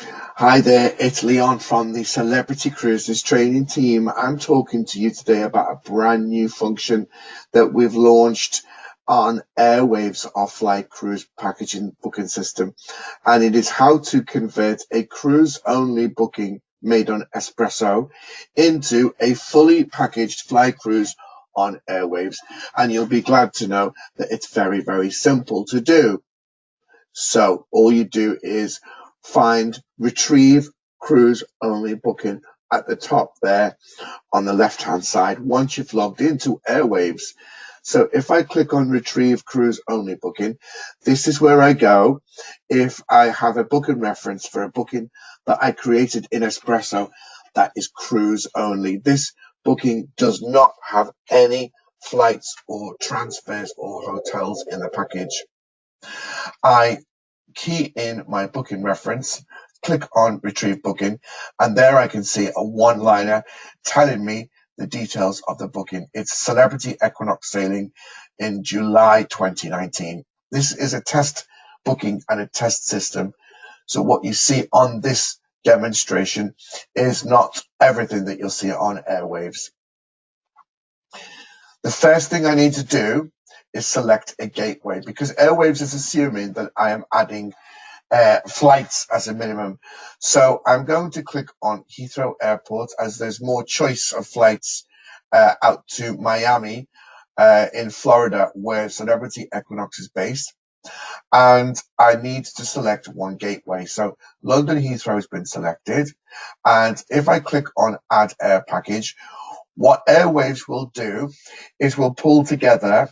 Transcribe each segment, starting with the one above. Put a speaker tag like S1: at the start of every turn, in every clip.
S1: Hi there, it's Leon from the Celebrity Cruises training team. I'm talking to you today about a brand new function that we've launched on Airwaves, our Flycruise packaging booking system, and it is how to convert a cruise-only booking made on Espresso into a fully packaged Flycruise on Airwaves. And you'll be glad to know that it's very, very simple to do. So all you do is find retrieve cruise only booking at the top there on the left hand side once you've logged into Airwaves. So if I click on retrieve cruise only booking, this is where I go if I have a booking reference for a booking that I created in Espresso that is cruise only. This booking does not have any flights or transfers or hotels in the package. I key in my booking reference, click on retrieve booking, and there I can see a one-liner telling me the details of the booking. It's Celebrity Equinox sailing in July 2019. This is a test booking and a test system. So what you see on this demonstration is not everything that you'll see on Airwaves. The first thing I need to do is select a gateway because Airwaves is assuming that I am adding flights as a minimum. So I'm going to click on Heathrow Airport as there's more choice of flights out to Miami in Florida where Celebrity Equinox is based. And I need to select one gateway. So London Heathrow has been selected. And if I click on Add Air Package, what Airwaves will do is we'll pull together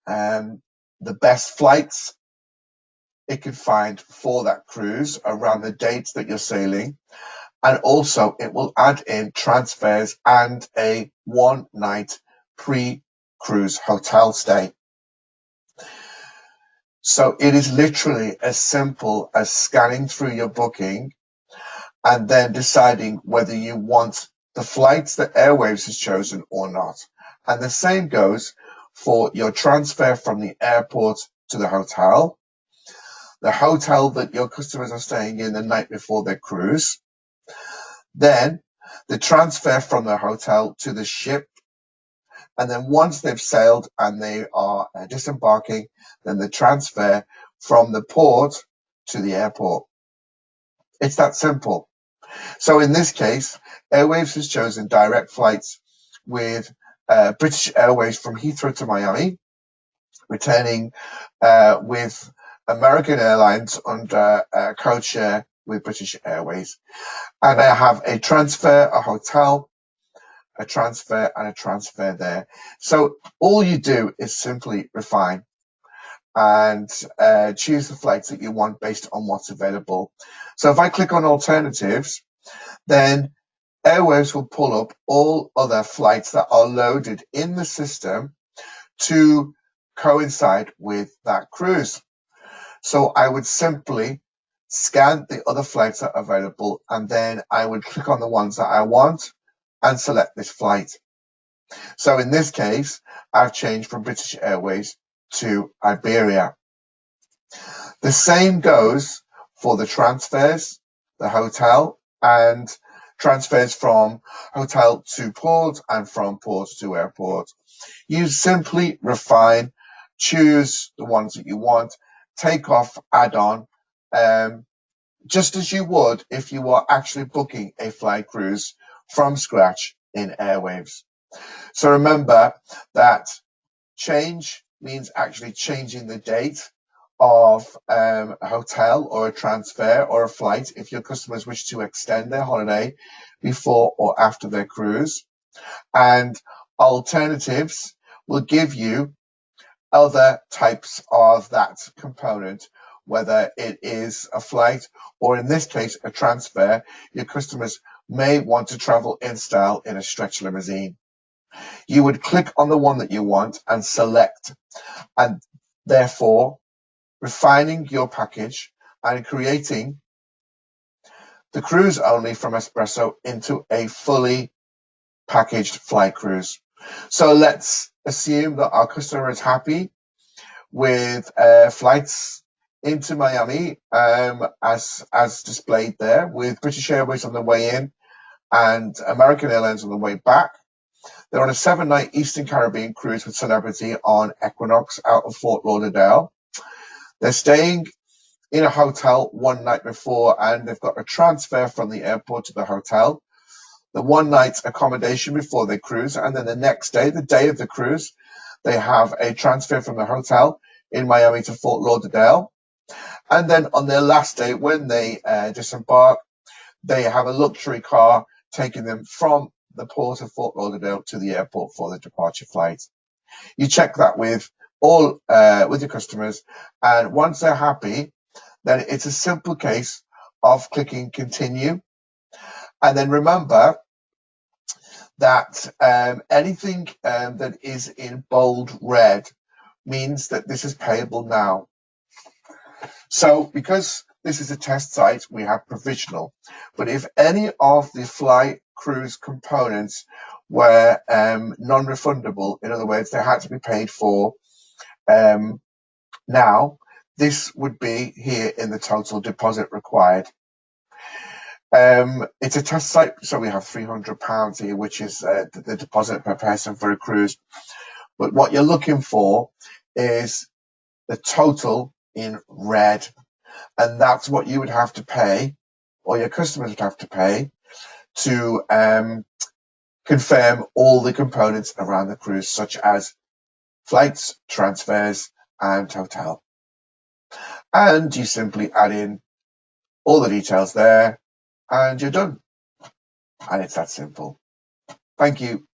S1: the best flights it can find for that cruise around the dates that you're sailing. And also it will add in transfers and a one night pre-cruise hotel stay. So it is literally as simple as scanning through your booking and then deciding whether you want the flights that Airwaves has chosen or not. And the same goes for your transfer from the airport to the hotel that your customers are staying in the night before their cruise, then the transfer from the hotel to the ship, and then once they've sailed and they are disembarking, then the transfer from the port to the airport. It's that simple. So in this case, Airwaves has chosen direct flights with British Airways from Heathrow to Miami, returning with American Airlines under code share with British Airways. And I have a transfer, a hotel, a transfer, and a transfer there. So all you do is simply refine and choose the flights that you want based on what's available. So if I click on alternatives, then Airwaves will pull up all other flights that are loaded in the system to coincide with that cruise. So I would simply scan the other flights that are available, and then I would click on the ones that I want and select this flight. So in this case, I've changed from British Airways to Iberia. The same goes for the transfers, the hotel, and transfers from hotel to port and from port to airport. You simply refine, choose the ones that you want, take off, add on, just as you would if you were actually booking a Flycruise from scratch in Airwaves. So remember that change means actually changing the date of a hotel or a transfer or a flight if your customers wish to extend their holiday before or after their cruise. And alternatives will give you other types of that component, whether it is a flight or in this case a transfer. Your customers may want to travel in style in a stretch limousine. You would click on the one that you want and select, and therefore refining your package and creating the cruise only from Espresso into a fully packaged Flycruise. So let's assume that our customer is happy with flights into Miami, as displayed there, with British Airways on the way in and American Airlines on the way back. They're on a 7-night Eastern Caribbean cruise with Celebrity on Equinox out of Fort Lauderdale. They're staying in a hotel one night before, and they've got a transfer from the airport to the hotel. The one night accommodation before they cruise, and then the next day, the day of the cruise, they have a transfer from the hotel in Miami to Fort Lauderdale. And then on their last day, when they disembark, they have a luxury car taking them from the port of Fort Lauderdale to the airport for the departure flight. You check that with your customers, and once they're happy, then it's a simple case of clicking continue. And then remember that anything that is in bold red means that this is payable now. So because this is a test site, we have provisional. But if any of the Flycruise components were non-refundable, in other words, they had to be paid for now, this would be here in the total deposit required. It's a test site, so we have £300 here, which is the deposit per person for a cruise. But what you're looking for is the total in red, and that's what you would have to pay, or your customers would have to pay, to confirm all the components around the cruise, such as flights, transfers, and hotel. And you simply add in all the details there, and you're done. And it's that simple. Thank you.